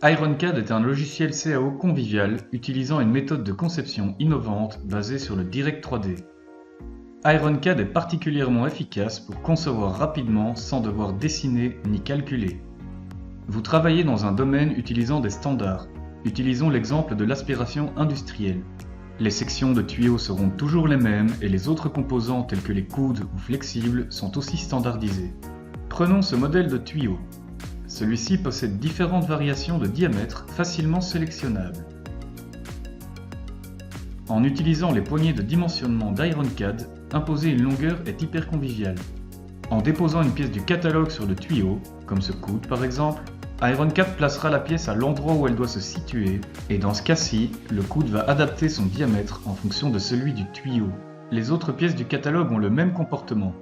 IronCAD est un logiciel CAO convivial utilisant une méthode de conception innovante basée sur le Direct 3D. IronCAD est particulièrement efficace pour concevoir rapidement sans devoir dessiner ni calculer. Vous travaillez dans un domaine utilisant des standards. Utilisons l'exemple de l'aspiration industrielle. Les sections de tuyaux seront toujours les mêmes et les autres composants tels que les coudes ou flexibles sont aussi standardisés. Prenons ce modèle de tuyau. Celui-ci possède différentes variations de diamètre facilement sélectionnables. En utilisant les poignées de dimensionnement d'IronCAD, imposer une longueur est hyper convivial. En déposant une pièce du catalogue sur le tuyau, comme ce coude par exemple, IronCAD placera la pièce à l'endroit où elle doit se situer, et dans ce cas-ci, le coude va adapter son diamètre en fonction de celui du tuyau. Les autres pièces du catalogue ont le même comportement.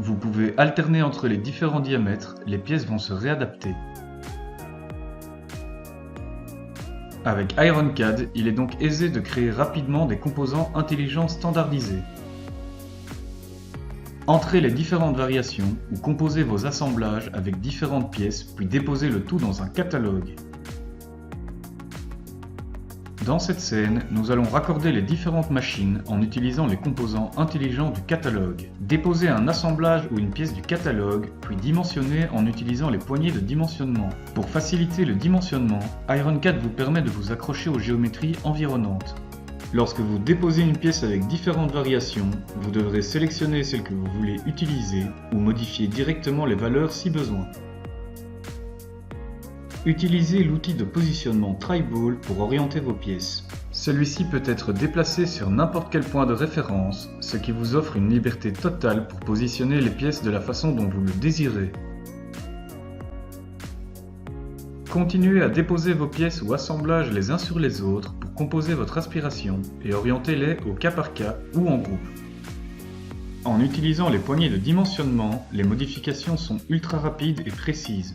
Vous pouvez alterner entre les différents diamètres, les pièces vont se réadapter. Avec IronCAD, il est donc aisé de créer rapidement des composants intelligents standardisés. Entrez les différentes variations ou composez vos assemblages avec différentes pièces puis déposez le tout dans un catalogue. Dans cette scène, nous allons raccorder les différentes machines en utilisant les composants intelligents du catalogue. Déposez un assemblage ou une pièce du catalogue, puis dimensionnez en utilisant les poignées de dimensionnement. Pour faciliter le dimensionnement, IronCAD vous permet de vous accrocher aux géométries environnantes. Lorsque vous déposez une pièce avec différentes variations, vous devrez sélectionner celle que vous voulez utiliser ou modifier directement les valeurs si besoin. Utilisez l'outil de positionnement Triball pour orienter vos pièces. Celui-ci peut être déplacé sur n'importe quel point de référence, ce qui vous offre une liberté totale pour positionner les pièces de la façon dont vous le désirez. Continuez à déposer vos pièces ou assemblages les uns sur les autres pour composer votre aspiration et orientez-les au cas par cas ou en groupe. En utilisant les poignées de dimensionnement, les modifications sont ultra rapides et précises.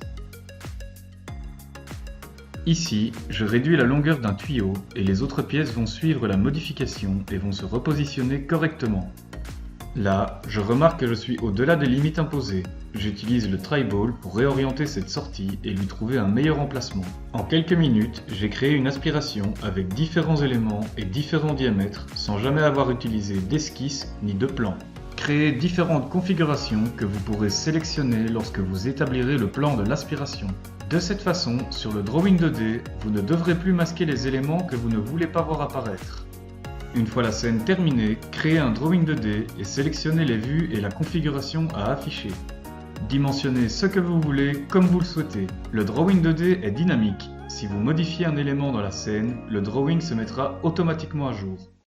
Ici, je réduis la longueur d'un tuyau et les autres pièces vont suivre la modification et vont se repositionner correctement. Là, je remarque que je suis au-delà des limites imposées. J'utilise le Triball pour réorienter cette sortie et lui trouver un meilleur emplacement. En quelques minutes, j'ai créé une aspiration avec différents éléments et différents diamètres sans jamais avoir utilisé d'esquisse ni de plan. Créez différentes configurations que vous pourrez sélectionner lorsque vous établirez le plan de l'aspiration. De cette façon, sur le Drawing 2D, vous ne devrez plus masquer les éléments que vous ne voulez pas voir apparaître. Une fois la scène terminée, créez un Drawing 2D et sélectionnez les vues et la configuration à afficher. Dimensionnez ce que vous voulez comme vous le souhaitez. Le Drawing 2D est dynamique. Si vous modifiez un élément dans la scène, le drawing se mettra automatiquement à jour.